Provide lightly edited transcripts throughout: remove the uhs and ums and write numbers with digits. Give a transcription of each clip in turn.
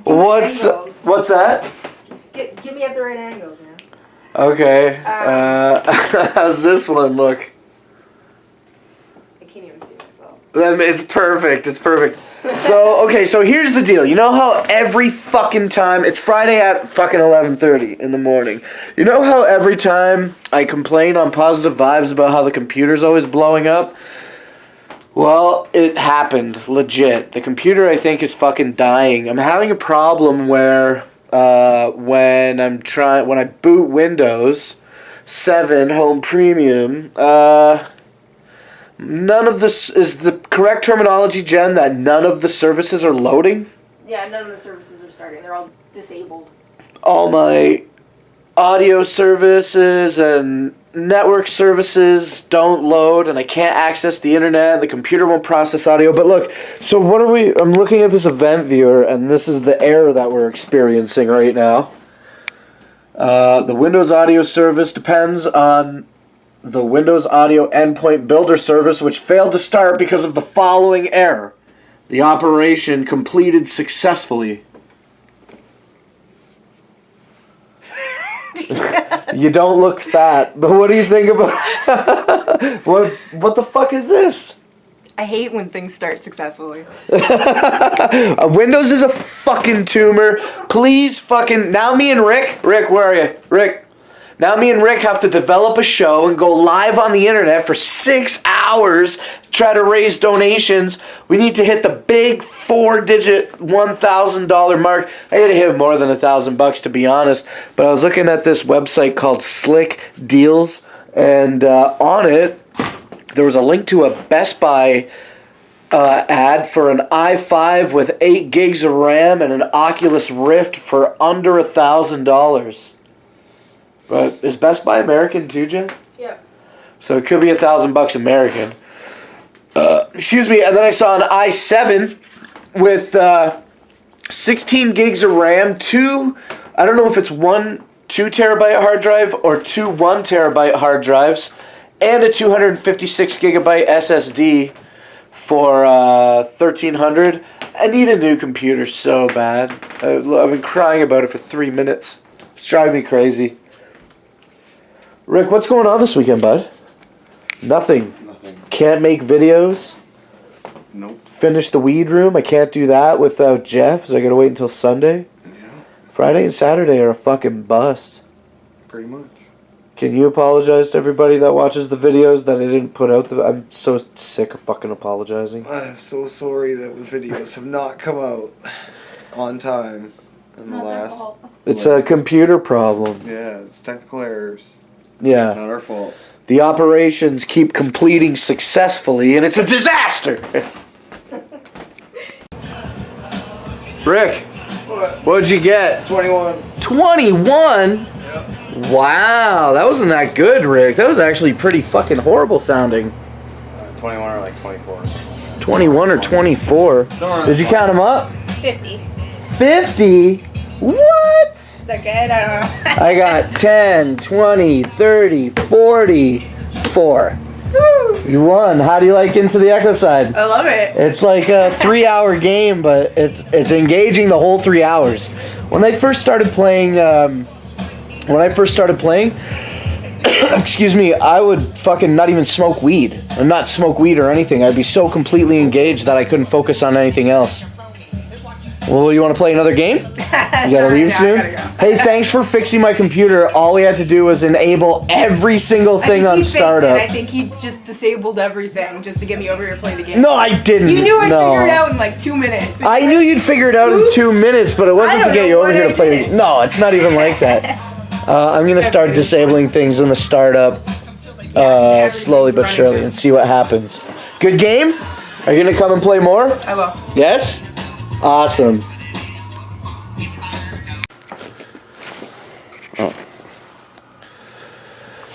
What's that? Get me at the right angles, man. Okay. How's this one look? I can't even see myself. It's perfect. It's perfect. So here's the deal. You know how every fucking time it's Friday at fucking 11:30 in the morning. You know how every time I complain on Positive Vibes about how the computer's always blowing up? Well, it happened, legit. The computer, I think, is fucking dying. I'm having a problem where when I boot Windows 7 Home Premium, none of this is the correct terminology, Jen, that none of the services are loading. Yeah, none of the services are starting. They're all disabled. All my audio services and network services don't load, and I can't access the internet, and the computer won't process audio. But look, so I'm looking at this event viewer, and this is the error that we're experiencing right now. The Windows audio service depends on the Windows Audio Endpoint Builder service, which failed to start because of the following error. The operation completed successfully. You don't look fat, but what do you think about what the fuck is this? I hate when things start successfully. Windows is a fucking tumor. Please fucking... Now me and Rick, where are you? Rick. Now me and Rick have to develop a show and go live on the internet for 6 hours to try to raise donations. We need to hit the big 4-digit $1,000 mark. I gotta hit more than $1,000 to be honest. But I was looking at this website called Slick Deals, and on it there was a link to a Best Buy ad for an i5 with 8 gigs of RAM and an Oculus Rift for under $1,000. But is Best Buy American too, Jen? Yeah. So it could be $1,000 American. Excuse me. And then I saw an i7 with 16 gigs of RAM, I don't know if it's 1 2-terabyte hard drive or 2 1-terabyte hard drives, and a 256 gigabyte SSD for $1,300. I need a new computer so bad. I've been crying about it for 3 minutes. It's driving me crazy. Rick, what's going on this weekend, bud? Nothing. Can't make videos? Nope. Finish the weed room? I can't do that without Jeff, so I gotta wait until Sunday? Yeah. Friday and Saturday are a fucking bust. Pretty much. Can you apologize to everybody that watches the videos that I didn't put out? I'm so sick of fucking apologizing. I'm so sorry that the videos have not come out on time in the last... It's a computer problem. Yeah, it's technical errors. Yeah. Not our fault. The operations keep completing successfully, and it's a disaster! Rick, what'd you get? 21. 21? Yep. Wow, that wasn't that good, Rick. That was actually pretty fucking horrible sounding. 21 or like 24. 21 or 24. Did you count them up? 50. 50? What? Is that good? I don't know. I got 10, 20, 30, 40, 4. You won. How do you like Into the Echo Side? I love it. It's like a 3-hour game, but it's engaging the whole 3 hours. When I first started playing, excuse me, I would fucking not even smoke weed. Or not smoke weed or anything. I'd be so completely engaged that I couldn't focus on anything else. Well, you want to play another game? You gotta leave soon? I gotta go. Hey, thanks for fixing my computer. All we had to do was enable every single thing on startup. I think he just disabled everything just to get me over here playing the game. No, I didn't. You knew I'd figure it out in like 2 minutes. I knew you'd figure it out in 2 minutes, but it wasn't to get you over here to play the game. No, it's not even like that. I'm going to start disabling things in the startup slowly but surely and see what happens. Good game? Are you going to come and play more? I will. Yes? Awesome.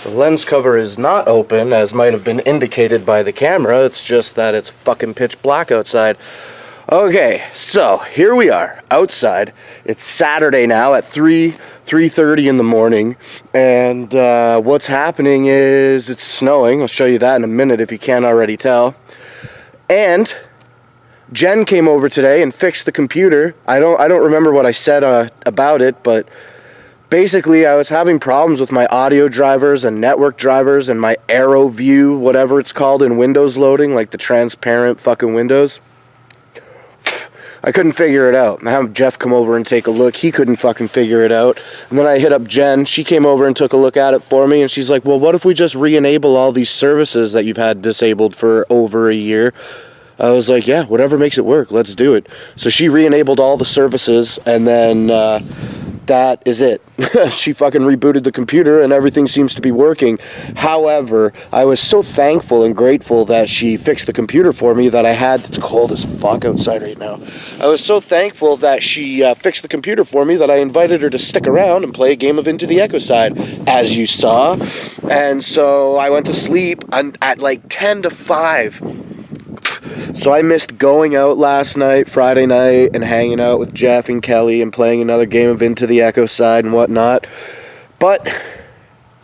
The lens cover is not open, as might have been indicated by the camera. It's just that it's fucking pitch black outside. Okay, so here we are outside. It's Saturday now at 3:30 in the morning, and what's happening is it's snowing. I'll show you that in a minute if you can't already tell. And Jen came over today and fixed the computer. I don't remember what I said about it, but basically I was having problems with my audio drivers and network drivers and my Arrow View, whatever it's called in Windows loading, like the transparent fucking Windows. I couldn't figure it out. I had Jeff come over and take a look. He couldn't fucking figure it out. And then I hit up Jen. She came over and took a look at it for me. And she's like, well, what if we just re-enable all these services that you've had disabled for over a year? I was like, yeah, whatever makes it work. Let's do it. So she re-enabled all the services. And then that is it. She fucking rebooted the computer and everything seems to be working. However, I was so thankful and grateful that she fixed the computer for me that I had, it's cold as fuck outside right now. I was so thankful that she fixed the computer for me that I invited her to stick around and play a game of Into the Echo Side, as you saw. And so I went to sleep at like 10 to 5. So I missed going out last night, Friday night, and hanging out with Jeff and Kelly and playing another game of Into the Echo Side and whatnot. But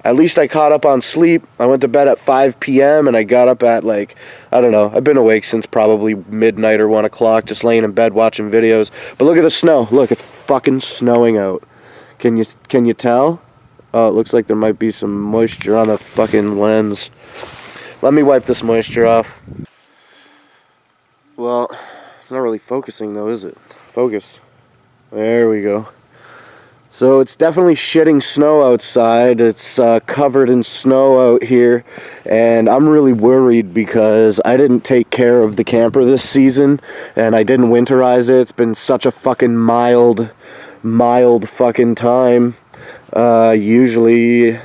at least I caught up on sleep. I went to bed at 5 p.m. and I got up at like, I don't know, I've been awake since probably midnight or 1 o'clock, just laying in bed watching videos. But look at the snow. Look, it's fucking snowing out. Can you tell? Oh, it looks like there might be some moisture on the fucking lens. Let me wipe this moisture off. Well, it's not really focusing though, is it? Focus. There we go. So it's definitely shitting snow outside. It's covered in snow out here. And I'm really worried because I didn't take care of the camper this season. And I didn't winterize it. It's been such a fucking mild fucking time. Usually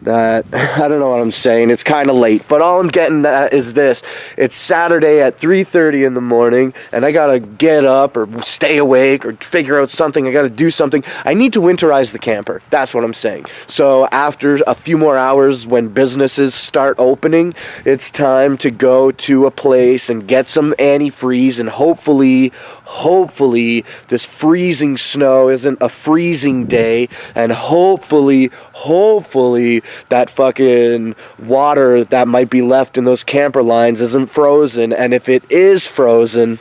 that, I don't know what I'm saying, it's kind of late, but all I'm getting at is this: it's Saturday at 3:30 in the morning, and I gotta get up or stay awake or figure out something. I gotta do something. I need to winterize the camper. That's what I'm saying. So after a few more hours, when businesses start opening, it's time to go to a place and get some antifreeze, and hopefully this freezing snow isn't a freezing day, and hopefully that fucking water that might be left in those camper lines isn't frozen. And if it is frozen,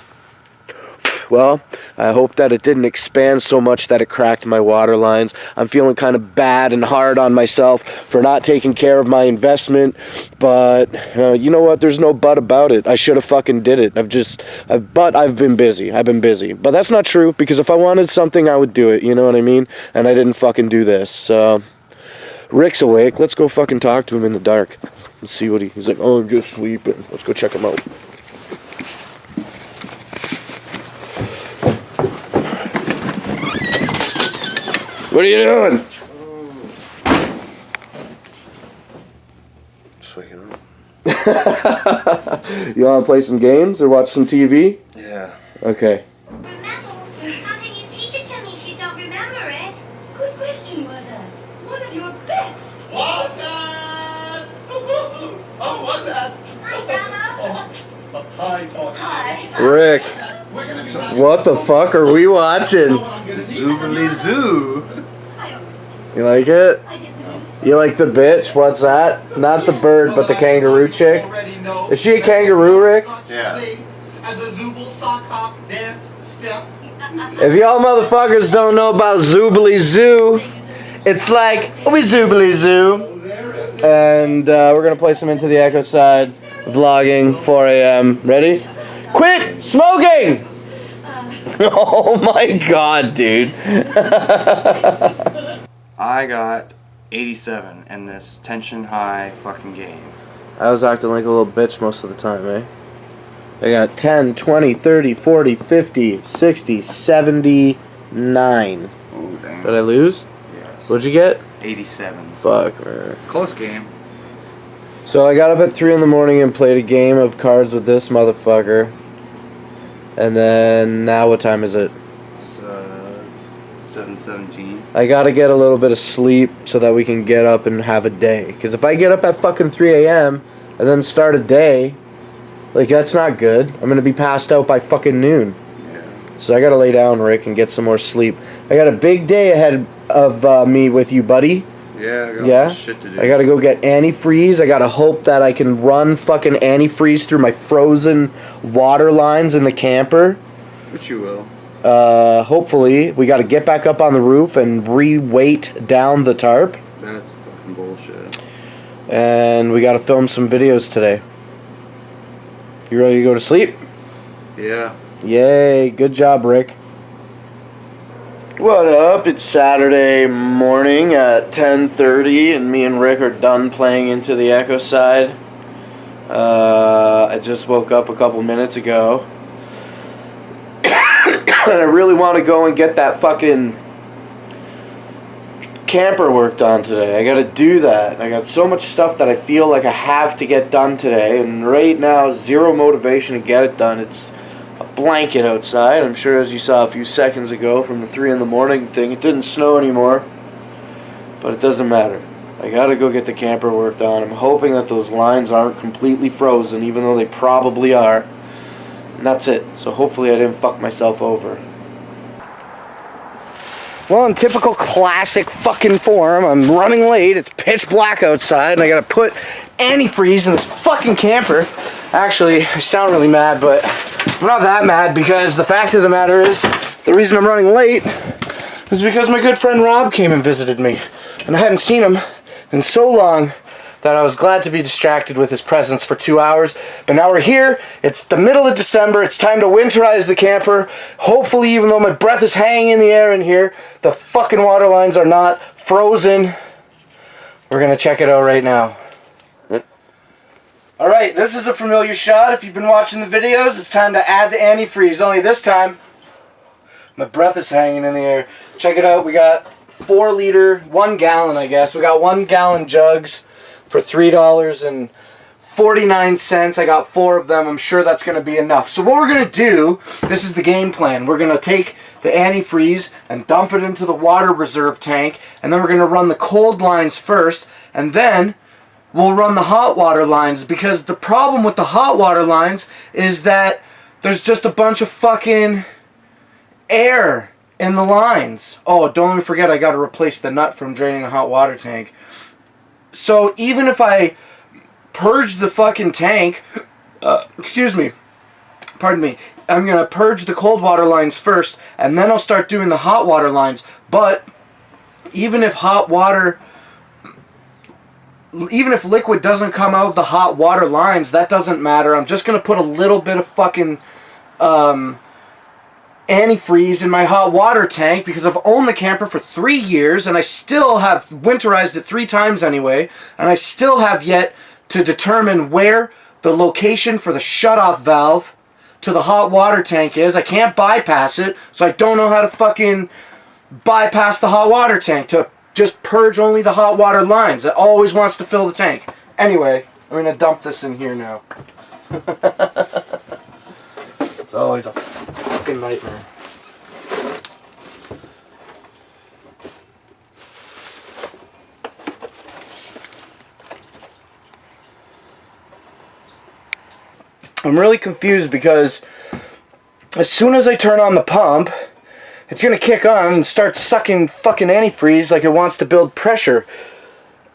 well, I hope that it didn't expand so much that it cracked my water lines. I'm feeling kind of bad and hard on myself for not taking care of my investment, but you know what? There's no but about it. I should have fucking did it. But I've been busy. But that's not true, because if I wanted something, I would do it. You know what I mean? And I didn't fucking do this. So Rick's awake. Let's go fucking talk to him in the dark. Let's see what he's like. Oh, I'm just sleeping. Let's go check him out. What are you doing? Just waking up. You want to play some games or watch some TV? Yeah. Okay. Remember? How can you teach it to me if you don't remember it? Good question, was it? One of your best. What that? Oh, what's that? Hi, Grandma. Hi, Talk. Hi. Rick, We're gonna be what the fuck are we watching? Zoobly Zoo. You like it? I get the news. You like the bitch? What's that? Not the bird, but the kangaroo chick. Already know. Is she a kangaroo, Rick? Yeah. As a Zooble sock hop dance step. If y'all motherfuckers don't know about Zoobly Zoo, it's like we Zoobly Zoo. And we're gonna play some Into the Echo Side, vlogging, 4 a.m. Ready? Quit smoking! Oh my god, dude. I got 87 in this tension high fucking game. I was acting like a little bitch most of the time, eh? I got 10, 20, 30, 40, 50, 60, 79. Oh, damn. Did I lose? Yes. What'd you get? 87. Fuck, man. Close game. So I got up at 3 in the morning and played a game of cards with this motherfucker. And then, now what time is it? It's 7:17. I gotta get a little bit of sleep so that we can get up and have a day. Because if I get up at fucking 3 a.m. and then start a day, like, that's not good. I'm gonna be passed out by fucking noon. Yeah. So I gotta lay down, Rick, and get some more sleep. I got a big day ahead of me with you, buddy. Yeah, I got Yeah? shit to do. I gotta go get antifreeze. I gotta hope that I can run fucking antifreeze through my frozen water lines in the camper. Which you will. Hopefully. We gotta get back up on the roof and re-weight down the tarp. That's fucking bullshit. And we gotta film some videos today. You ready to go to sleep? Yeah. Yay, good job, Rick. What up? It's Saturday morning at 10:30 and me and Rick are done playing Into the Echo Side. I just woke up a couple minutes ago. And I really want to go and get that fucking camper worked on today. I gotta do that. I got so much stuff that I feel like I have to get done today, and right now, zero motivation to get it done. It's a blanket outside. I'm sure, as you saw a few seconds ago from the 3 in the morning thing, it didn't snow anymore, but it doesn't matter. I gotta go get the camper worked on. I'm hoping that those lines aren't completely frozen, even though they probably are. And that's it. So hopefully I didn't fuck myself over. Well, in typical classic fucking form, I'm running late. It's pitch black outside, and I gotta put antifreeze in this fucking camper. Actually, I sound really mad, but I'm not that mad, because the fact of the matter is, the reason I'm running late is because my good friend Rob came and visited me. And I hadn't seen him in so long that I was glad to be distracted with his presence for 2 hours. But now we're here. It's the middle of December. It's time to winterize the camper. Hopefully, even though my breath is hanging in the air in here, the fucking water lines are not frozen. We're gonna check it out right now. Alright, this is a familiar shot. If you've been watching the videos, it's time to add the antifreeze. Only this time, my breath is hanging in the air. Check it out. We got 4 liter, 1 gallon, I guess. We got 1 gallon jugs for $3.49. I got 4 of them. I'm sure that's going to be enough. So what we're going to do, this is the game plan. We're going to take the antifreeze and dump it into the water reserve tank, and then we're going to run the cold lines first, and then we'll run the hot water lines, because the problem with the hot water lines is that there's just a bunch of fucking air in the lines. Oh, don't even forget, I got to replace the nut from draining the hot water tank. So even if I purge the fucking tank, excuse me, pardon me, I'm going to purge the cold water lines first, and then I'll start doing the hot water lines. But even if liquid doesn't come out of the hot water lines, that doesn't matter. I'm just going to put a little bit of fucking antifreeze in my hot water tank, because I've owned the camper for 3 years and I still have winterized it 3 times anyway, and I still have yet to determine where the location for the shutoff valve to the hot water tank is. I can't bypass it, so I don't know how to fucking bypass the hot water tank to just purge only the hot water lines. It always wants to fill the tank. Anyway, I'm gonna dump this in here now. It's always a fucking nightmare. I'm really confused, because as soon as I turn on the pump, it's going to kick on and start sucking fucking antifreeze like it wants to build pressure.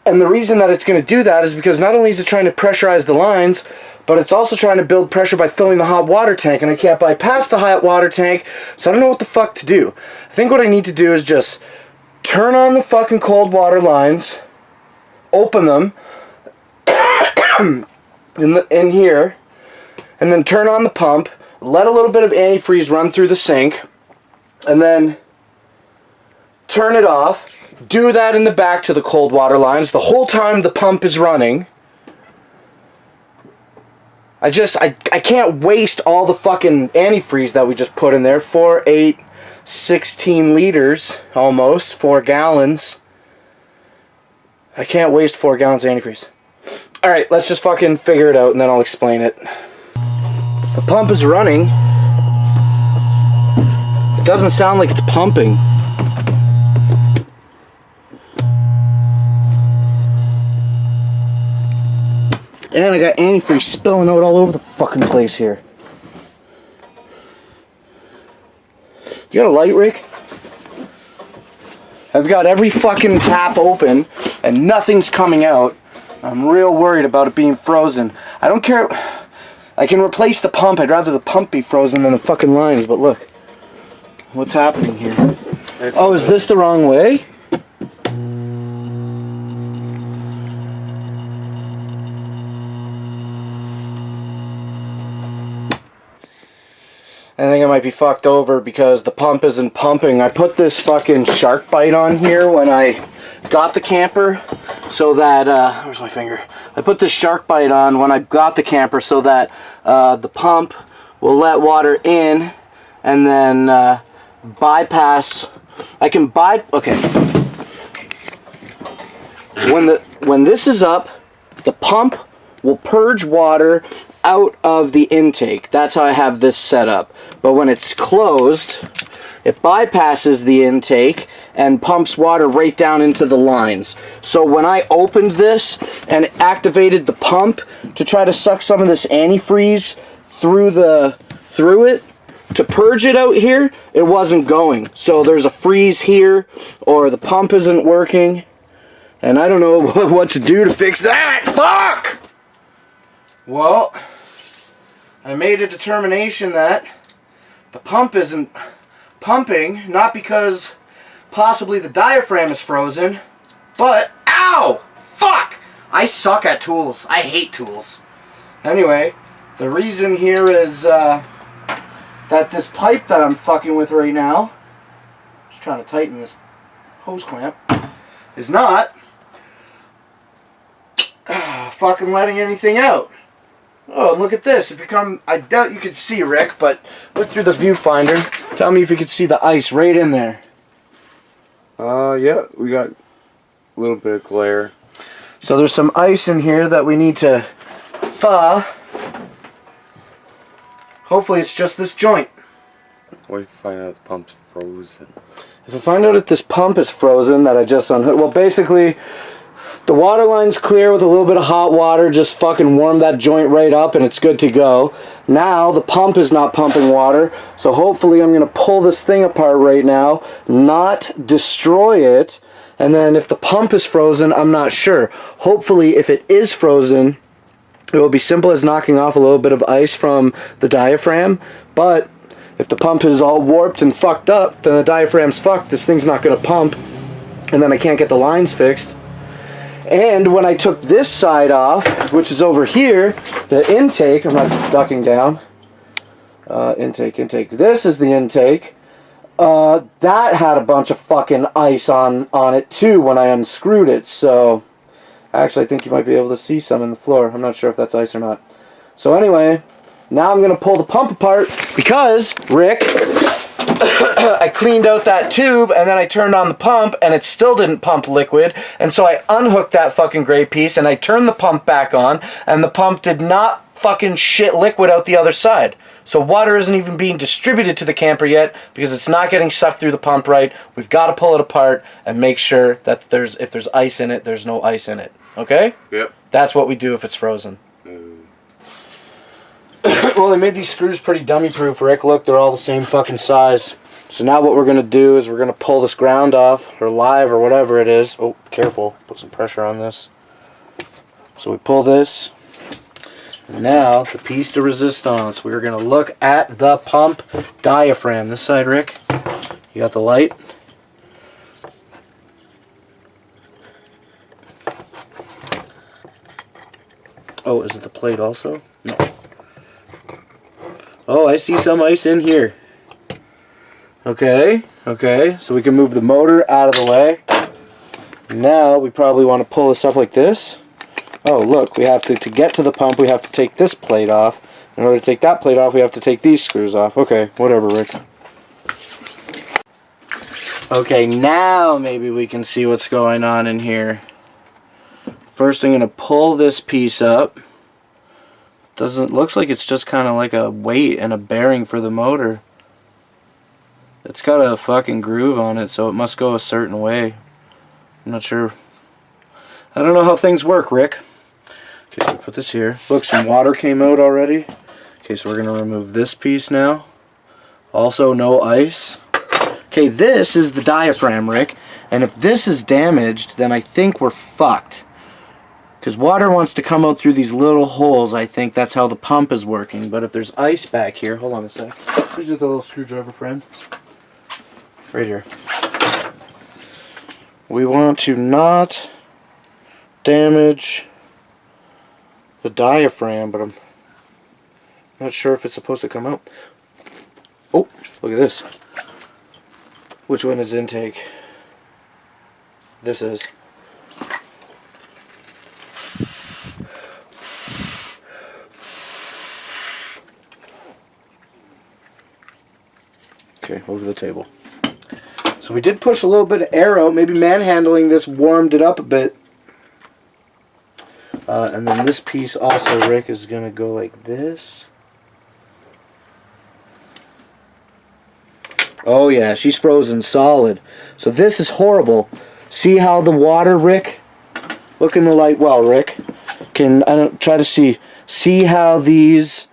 And the reason that it's going to do that is because not only is it trying to pressurize the lines, but it's also trying to build pressure by filling the hot water tank, and I can't bypass the hot water tank, so I don't know what the fuck to do. I think what I need to do is just turn on the fucking cold water lines, open them in here, and then turn on the pump, let a little bit of antifreeze run through the sink, and then turn it off. Do that in the back to the cold water lines the whole time the pump is running. I can't waste all the fucking antifreeze that we just put in there. 4, 8, 16 liters, almost 4 gallons. I can't waste 4 gallons of antifreeze. Alright, let's just fucking figure it out, and then I'll explain it. The pump is running. It doesn't sound like it's pumping. And I got antifreeze spilling out all over the fucking place here. You got a light, Rick? I've got every fucking tap open. and nothing's coming out. I'm real worried about it being frozen. I don't care. I can replace the pump. I'd rather the pump be frozen than the fucking lines, but look. What's happening here? Oh, is this the wrong way? I think I might be fucked over because the pump isn't pumping. I put this fucking shark bite on here when I got the camper so that, where's my finger? I put this shark bite on when I got the camper so that the pump will let water in and then bypass. I can okay. When this is up, the pump will purge water out of the intake. That's how I have this set up. But when it's closed, it bypasses the intake and pumps water right down into the lines. So when I opened this and activated the pump to try to suck some of this antifreeze through it to purge it out here, it wasn't going. So there's a freeze here, or the pump isn't working, and I don't know what to do to fix that. Fuck! Well, I made a determination that the pump isn't pumping, not because possibly the diaphragm is frozen, but ow! Fuck! I suck at tools. I hate tools. Anyway, the reason here is that this pipe that I'm fucking with right now, just trying to tighten this hose clamp, is not fucking letting anything out. Oh, look at this. If you come, I doubt you could see, Rick, but look through the viewfinder. Tell me if you could see the ice right in there. Yeah, we got a little bit of glare. So there's some ice in here that we need to thaw. Hopefully it's just this joint. What if you find out the pump's frozen? If I find out if this pump is frozen that I just unhooked, well, basically the water line's clear with a little bit of hot water, just fucking warm that joint right up and it's good to go. Now the pump is not pumping water, so hopefully I'm going to pull this thing apart right now, not destroy it, and then if the pump is frozen, I'm not sure. Hopefully if it is frozen, it will be simple as knocking off a little bit of ice from the diaphragm, but if the pump is all warped and fucked up, then the diaphragm's fucked, this thing's not going to pump, and then I can't get the lines fixed. And when I took this side off, which is over here, the intake, I'm not ducking down, intake, this is the intake, that had a bunch of fucking ice on it too when I unscrewed it, so actually I think you might be able to see some in the floor. I'm not sure if that's ice or not. So anyway, now I'm going to pull the pump apart because, Rick, I cleaned out that tube and then I turned on the pump and it still didn't pump liquid, and so I unhooked that fucking gray piece and I turned the pump back on and the pump did not fucking shit liquid out the other side. So water isn't even being distributed to the camper yet because it's not getting sucked through the pump right. We've got to pull it apart and make sure that if there's ice in it, there's no ice in it. Okay? Yep. That's what we do if it's frozen. Well, they made these screws pretty dummy proof, Rick. Look, they're all the same fucking size. So now what we're going to do is we're going to pull this ground off, or live, or whatever it is. Oh, careful. Put some pressure on this. So we pull this. And now, the piece de resistance. We're going to look at the pump diaphragm. This side, Rick. You got the light? Oh, is it the plate also? No. Oh, I see some ice in here. Okay, so we can move the motor out of the way. Now we probably want to pull this up like this. Oh, look, we have to get to the pump, we have to take this plate off. In order to take that plate off, we have to take these screws off. Okay, whatever, Rick. Okay, now maybe we can see what's going on in here. First, I'm going to pull this piece up. Looks like it's just kind of like a weight and a bearing for the motor. It's got a fucking groove on it, so it must go a certain way. I'm not sure. I don't know how things work, Rick. Okay, so we put this here. Look, some water came out already. Okay, so we're going to remove this piece now. Also, no ice. Okay, this is the diaphragm, Rick. And if this is damaged, then I think we're fucked. Because water wants to come out through these little holes. I think that's how the pump is working. But if there's ice back here, hold on a sec. Where's the little screwdriver, friend? Right here. We want to not damage the diaphragm, but I'm not sure if it's supposed to come out. Oh, look at this. Which one is intake? This is. Okay, over the table. So we did push a little bit of air out. Maybe manhandling this warmed it up a bit. And then this piece also, Rick, is going to go like this. Oh yeah, she's frozen solid. So this is horrible. See how the water, Rick? Look in the light well, Rick. Try to see how these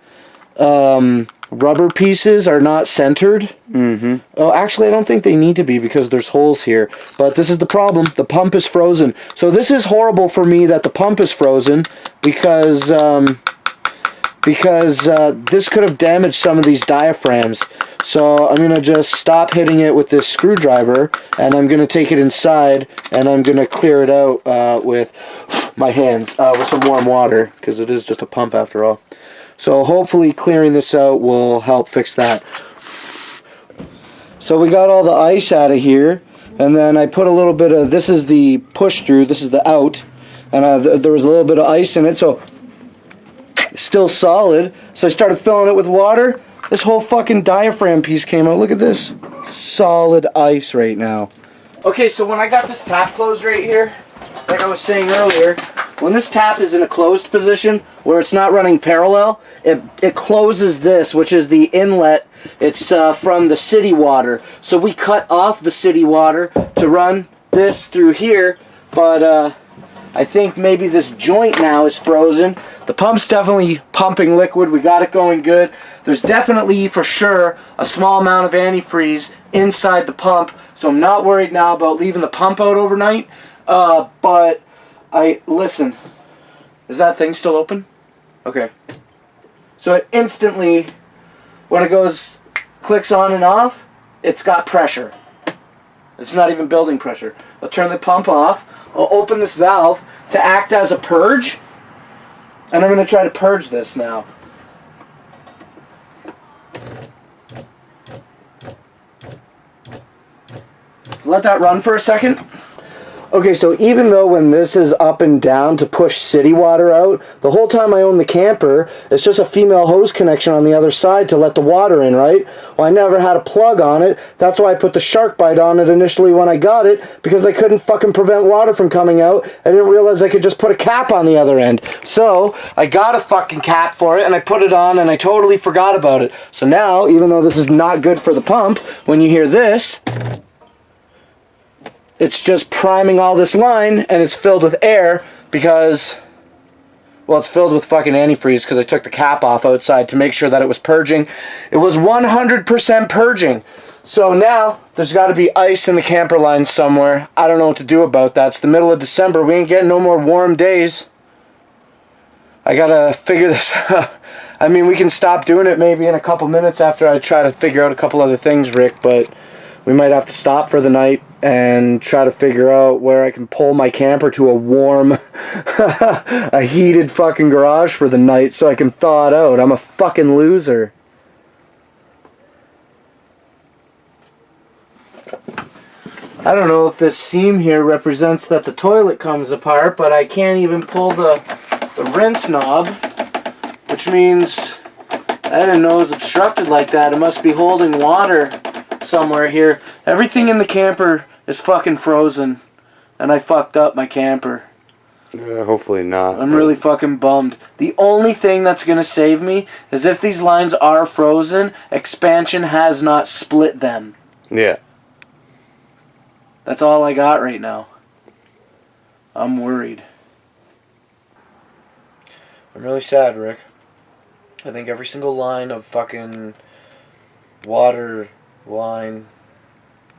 rubber pieces are not centered. Mm-hmm. Oh, actually, I don't think they need to be because there's holes here. But this is the problem. The pump is frozen. So this is horrible for me that the pump is frozen because this could have damaged some of these diaphragms. So I'm going to just stop hitting it with this screwdriver, and I'm going to take it inside, and I'm going to clear it out with my hands with some warm water, because it is just a pump after all. So hopefully clearing this out will help fix that. So we got all the ice out of here, and then I put a little bit of, this is the push through, this is the out, and there was a little bit of ice in it, so still solid. So I started filling it with water. This whole fucking diaphragm piece came out. Look at this. Solid ice right now. Okay, so when I got this tap closed right here, like I was saying earlier, when this tap is in a closed position where it's not running parallel, it closes this, which is the inlet. It's from the city water. So we cut off the city water to run this through here, but I think maybe this joint now is frozen. The pump's definitely pumping liquid. We got it going good. There's definitely, for sure, a small amount of antifreeze inside the pump, so I'm not worried now about leaving the pump out overnight. But listen, is that thing still open? Okay. So it instantly, when it clicks on and off, it's got pressure. It's not even building pressure. I'll turn the pump off. I'll open this valve to act as a purge. And I'm going to try to purge this now. Let that run for a second. Okay, so even though when this is up and down to push city water out, the whole time I own the camper, it's just a female hose connection on the other side to let the water in, right? Well, I never had a plug on it. That's why I put the shark bite on it initially when I got it, because I couldn't fucking prevent water from coming out. I didn't realize I could just put a cap on the other end. So I got a fucking cap for it, and I put it on, and I totally forgot about it. So now, even though this is not good for the pump, when you hear this, it's just priming all this line, and it's filled with air because, well, it's filled with fucking antifreeze because I took the cap off outside to make sure that it was purging. It was 100% purging. So now there's got to be ice in the camper line somewhere. I don't know what to do about that. It's the middle of December. We ain't getting no more warm days. I gotta figure this out. I mean, we can stop doing it maybe in a couple minutes after I try to figure out a couple other things, Rick, but we might have to stop for the night and try to figure out where I can pull my camper to a warm, a heated fucking garage for the night so I can thaw it out. I'm a fucking loser. I don't know if this seam here represents that the toilet comes apart, but I can't even pull the rinse knob, which means I didn't know it was obstructed like that. It must be holding water somewhere here. Everything in the camper is fucking frozen, and I fucked up my camper. Hopefully not. I'm really fucking bummed. The only thing that's gonna save me is if these lines are frozen, expansion has not split them. Yeah. That's all I got right now. I'm worried. I'm really sad, Rick. I think every single line of fucking water line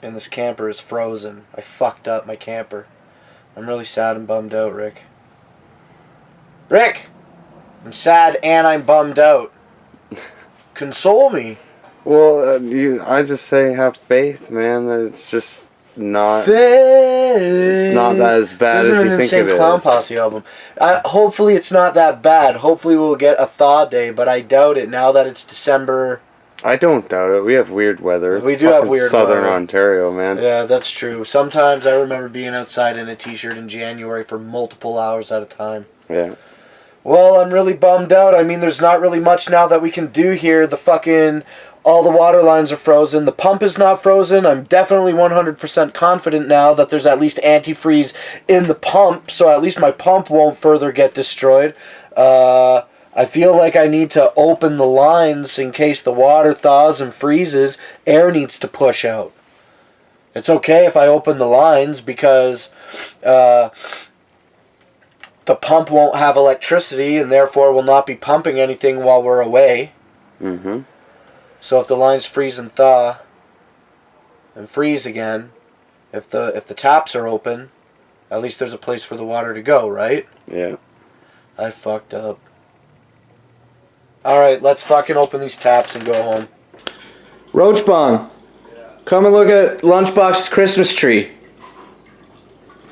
in this camper is frozen. I fucked up my camper. I'm really sad and bummed out, Rick. Rick! I'm sad and I'm bummed out. Console me. Well, I just say have faith, man. That it's just not. Faith. It's not that as bad as you think it is. This is an Insane Clown Posse album. Hopefully it's not that bad. Hopefully we'll get a thaw day, but I doubt it now that it's December. I don't doubt it. We have weird weather. We do have weird Southern weather. Ontario, man. Yeah, that's true. Sometimes I remember being outside in a t-shirt in January for multiple hours at a time. Yeah. Well, I'm really bummed out. I mean, there's not really much now that we can do here. All the water lines are frozen. The pump is not frozen. I'm definitely 100% confident now that there's at least antifreeze in the pump, so at least my pump won't further get destroyed. I feel like I need to open the lines in case the water thaws and freezes. Air needs to push out. It's okay if I open the lines because the pump won't have electricity and therefore will not be pumping anything while we're away. Mm-hmm. So if the lines freeze and thaw and freeze again, if the taps are open, at least there's a place for the water to go, right? Yeah. I fucked up. Alright, let's fucking open these taps and go home. Roach Bong, come and look at Lunchbox's Christmas tree.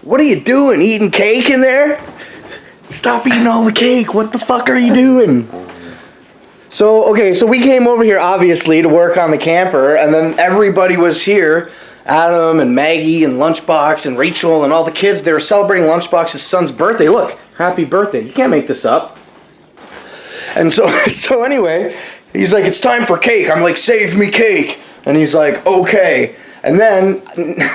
What are you doing? Eating cake in there? Stop eating all the cake. What the fuck are you doing? So we came over here, obviously, to work on the camper, and then everybody was here. Adam and Maggie and Lunchbox and Rachel and all the kids. They were celebrating Lunchbox's son's birthday. Look, happy birthday. You can't make this up. And so anyway, he's like, it's time for cake. I'm like, save me cake. And he's like, okay. And then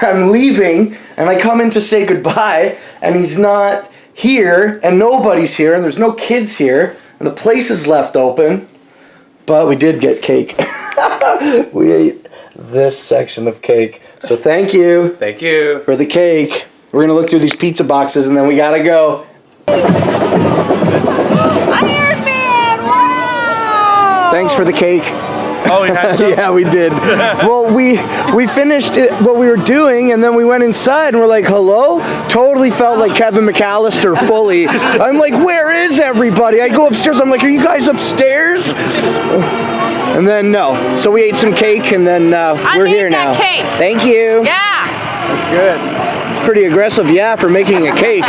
I'm leaving, and I come in to say goodbye, and he's not here, and nobody's here, and there's no kids here, and the place is left open. But we did get cake. We ate this section of cake. So thank you. Thank you. For the cake. We're going to look through these pizza boxes, and then we got to go. Iron Man! Wow! Thanks for the cake. Oh, we had some? Yeah, we did. Well, we finished what we were doing, and then we went inside, and we're like, hello? Totally felt like Kevin McAllister fully. I'm like, where is everybody? I go upstairs, I'm like, are you guys upstairs? And then, no. So we ate some cake, and then we're here now. Cake. Thank you. Yeah! That's good. It's pretty aggressive, yeah, for making a cake.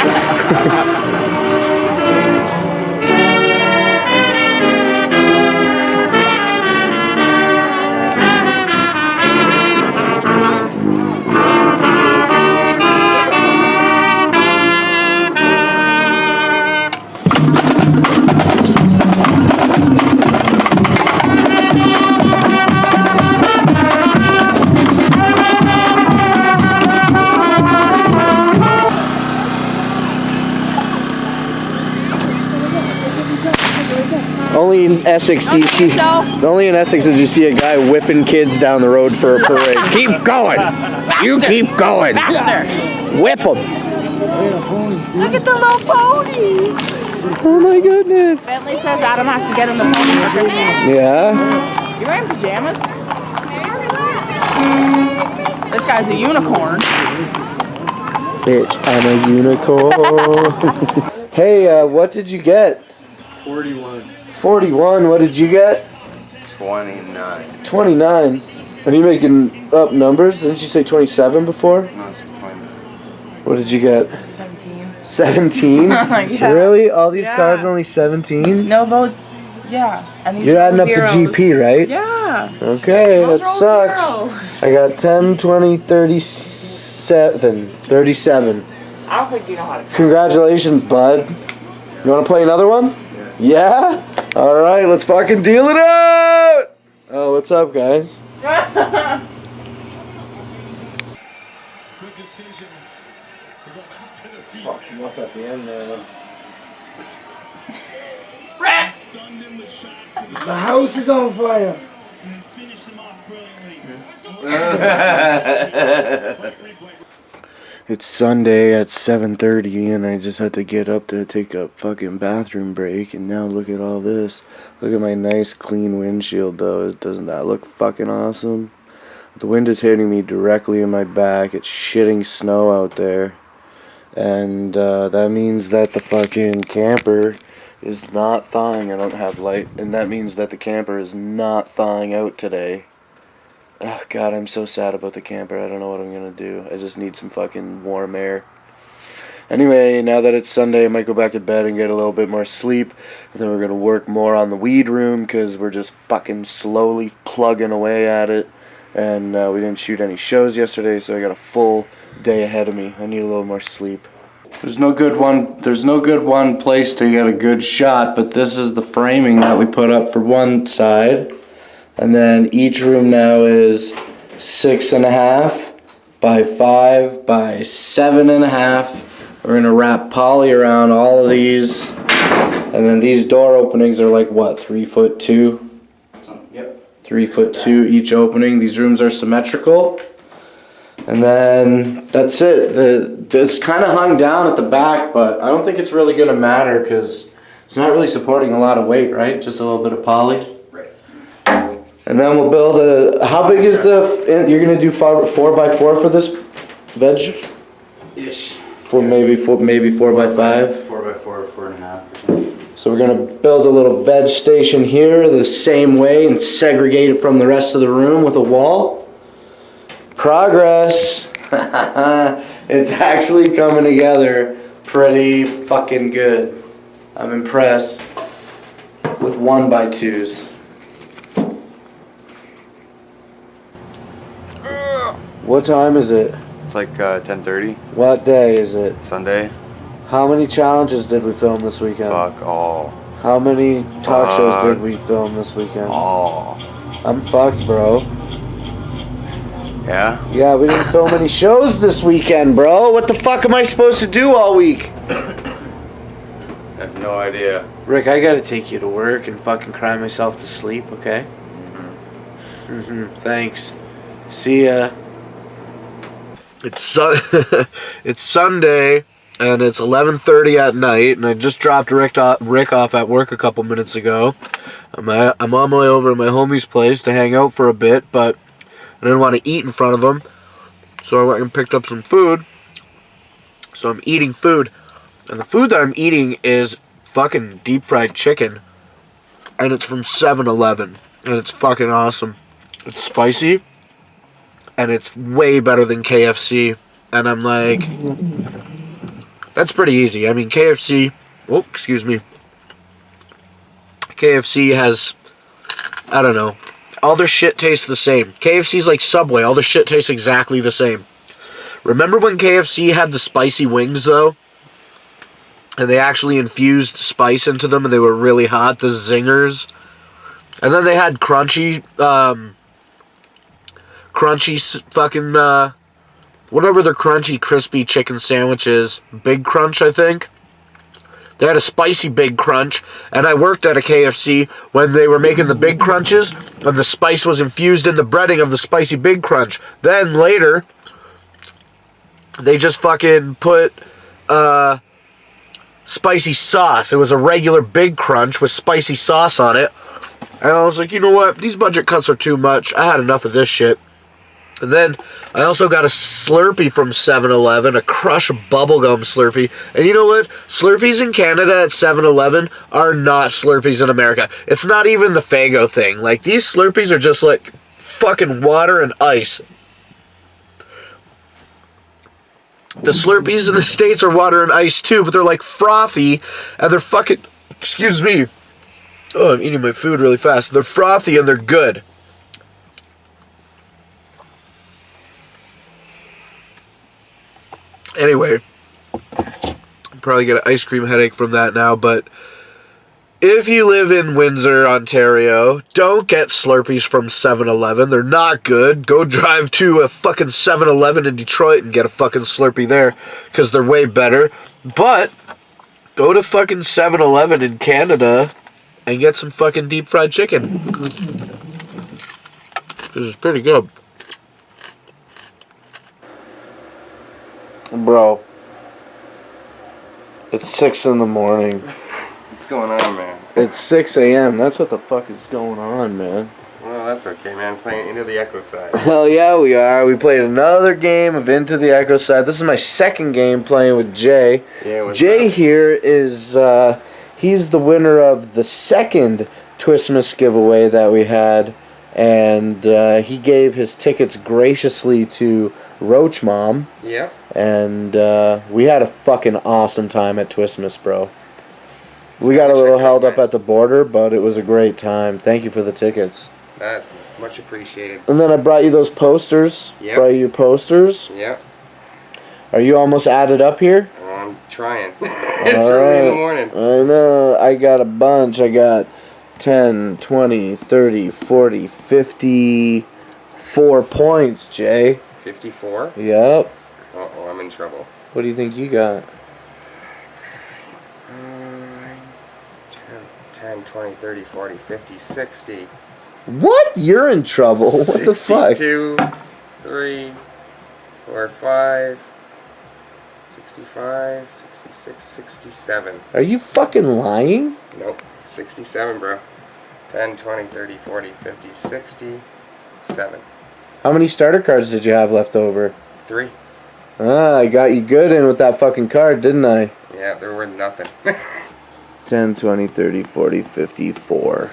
Only in Essex do you see. Only in Essex did you see a guy whipping kids down the road for a parade. Keep going. You keep going. Faster. Whip them. Look at the little pony. Oh my goodness. Bentley says Adam has to get in the pony for Christmas. Yeah. You're wearing pajamas? This guy's a unicorn. Bitch, I'm a unicorn. Hey, what did you get? 41. 41. What did you get? 29. 29. Are you making up numbers? Didn't you say 27 before? No, it's 29. What did you get? 17. 17? Yeah. Really? All these Yeah. cards are only 17? No, but yeah. And these You're are adding up zeros. the GP, right? Yeah. Okay, Those that are all sucks. zeros. I got 10, 20, 37. 37. I don't think you know how to. Congratulations, bud. You want to play another one? Yeah? Alright, let's fucking deal it out! Oh, what's up, guys? Good decision to go back to the feet. Fuck him up at the end there. Rex! Stunned him with shots and The house is on fire! finished him off brilliantly. It's Sunday at 7:30 and I just had to get up to take a fucking bathroom break, and now look at all this. Look at my nice clean windshield though. Doesn't that look fucking awesome? The wind is hitting me directly in my back. It's shitting snow out there. And that means that the fucking camper is not thawing. I don't have light. And that means that the camper is not thawing out today. Oh, God, I'm so sad about the camper. I don't know what I'm going to do. I just need some fucking warm air. Anyway, now that it's Sunday, I might go back to bed and get a little bit more sleep. And then we're going to work more on the weed room because we're just fucking slowly plugging away at it. And we didn't shoot any shows yesterday, so I got a full day ahead of me. I need a little more sleep. There's no good one place to get a good shot, but this is the framing that we put up for one side. And then each room now is 6.5 by 5 by 7.5. We're gonna wrap poly around all of these, and then these door openings are like what, 3'2"? Yep. 3'2" each opening. These rooms are symmetrical, and then that's it. It's kind of hung down at the back, but I don't think it's really gonna matter because it's not really supporting a lot of weight, right? Just a little bit of poly. Right. And then we'll build a. How big is the? You're gonna do 4x4 for this veg? Ish. Maybe 4x5. 4x4, 4.5. So we're gonna build a little veg station here the same way and segregate it from the rest of the room with a wall. Progress. It's actually coming together pretty fucking good. I'm impressed with 1x2s. What time is it? It's like 10:30. What day is it? Sunday. How many challenges did we film this weekend? Fuck all. How many talk shows did we film this weekend? All. I'm fucked, bro. Yeah? Yeah, we didn't film any shows this weekend, bro. What the fuck am I supposed to do all week? I have no idea. Rick, I gotta take you to work and fucking cry myself to sleep, okay? Thanks. See ya. It's Sunday, and it's 11:30 at night, and I just dropped Rick off at work a couple minutes ago. I'm on my way over to my homie's place to hang out for a bit, but I didn't want to eat in front of him, so I went and picked up some food. So I'm eating food, and the food that I'm eating is fucking deep fried chicken, and it's from 7-Eleven, and it's fucking awesome. It's spicy. And it's way better than KFC. And I'm like, that's pretty easy. I mean, KFC has, I don't know, all their shit tastes the same. KFC's like Subway. All their shit tastes exactly the same. Remember when KFC had the spicy wings, though? And they actually infused spice into them, and they were really hot, the zingers. And then they had crunchy fucking, whatever their crunchy, crispy chicken sandwich is. Big Crunch, I think. They had a spicy Big Crunch, and I worked at a KFC when they were making the Big Crunches, and the spice was infused in the breading of the spicy Big Crunch. Then, later, they just fucking put, spicy sauce. It was a regular Big Crunch with spicy sauce on it. And I was like, you know what? These budget cuts are too much. I had enough of this shit. And then I also got a Slurpee from 7-Eleven, a Crush bubblegum Slurpee. And you know what? Slurpees in Canada at 7-Eleven are not Slurpees in America. It's not even the Faygo thing. Like, these Slurpees are just like fucking water and ice. The Slurpees in the States are water and ice too, but they're like frothy, and they're fucking, excuse me. Oh, I'm eating my food really fast. They're frothy and they're good. Anyway, I'm probably get an ice cream headache from that now, but if you live in Windsor, Ontario, don't get Slurpees from 7-Eleven. They're not good. Go drive to a fucking 7-Eleven in Detroit and get a fucking Slurpee there, because they're way better. But go to fucking 7-Eleven in Canada and get some fucking deep fried chicken. This is pretty good. Bro, it's 6 in the morning. What's going on, man? It's 6 a.m. That's what the fuck is going on, man. Well, that's okay, man. Playing Into the Echo Side. Hell yeah, we are. We played another game of Into the Echo Side. This is my second game playing with Jay. Yeah, what's Jay up? here is, he's the winner of the second Twistmas giveaway that we had. And he gave his tickets graciously to Roach Mom. Yep. And we had a fucking awesome time at Twistmas, bro. We got a little held up at the border, but it was a great time. Thank you for the tickets. That's much appreciated. And then I brought you those posters. Yep. Brought you your posters. Yep. Are you almost added up here? I'm trying. It's early in the Alright. morning. I know. I got a bunch. I got 10, 20, 30, 40, 54 points, Jay. 54? Yep. Uh-oh, I'm in trouble. What do you think you got? 10, 20, 30, 40, 50, 60. What? You're in trouble. What the fuck? 62, 3, 4, 5, 65, 66, 67. Are you fucking lying? Nope. 67, bro. 10, 20, 30, 40, 50, 67. How many starter cards did you have left over? 3. Ah, I got you good in with that fucking card, didn't I? Yeah, they're worth nothing. 10, 20, 30, 40, 54.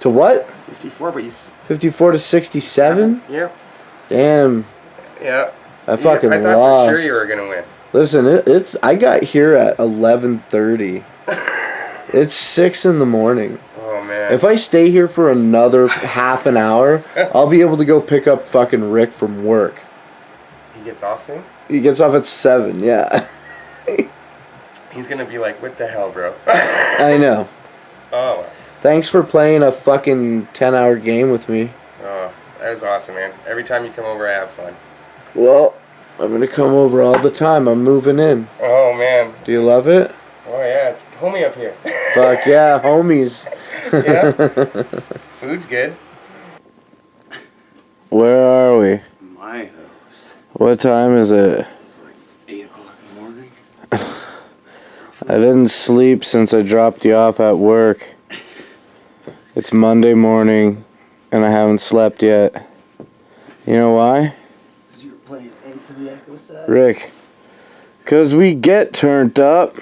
To what? 54, but you... 54 to 67? Yeah. Damn. Yeah. I fucking I thought lost. for sure you were gonna win. Listen, it's I got here at 11:30. It's 6 in the morning. Oh, man. If I stay here for another half an hour, I'll be able to go pick up fucking Rick from work. He gets off soon? He gets off at 7, yeah. He's gonna be like, what the hell, bro? I know. Oh. Thanks for playing a fucking 10-hour game with me. Oh, that was awesome, man. Every time you come over, I have fun. Well, I'm gonna come over all the time. I'm moving in. Oh, man. Do you love it? Oh, yeah, it's homie up here. Fuck yeah, homies. Yeah. Food's good. Where are we? My house. What time is it? It's like 8 o'clock in the morning. I didn't sleep since I dropped you off at work. It's Monday morning, and I haven't slept yet. You know why? Because you were playing Into the Echo Side. Rick. 'Cause we get turned up,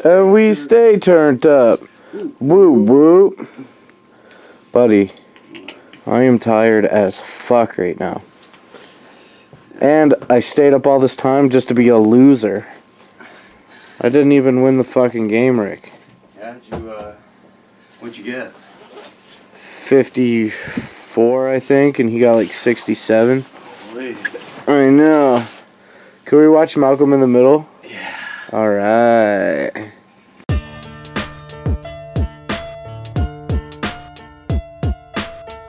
and we stay turned up. Woo woo. Buddy, I am tired as fuck right now. And I stayed up all this time just to be a loser. I didn't even win the fucking game, Rick. Yeah, what'd you get? 54, I think, and he got like 67. Holy. I know. Can we watch Malcolm in the Middle? Yeah. Alright.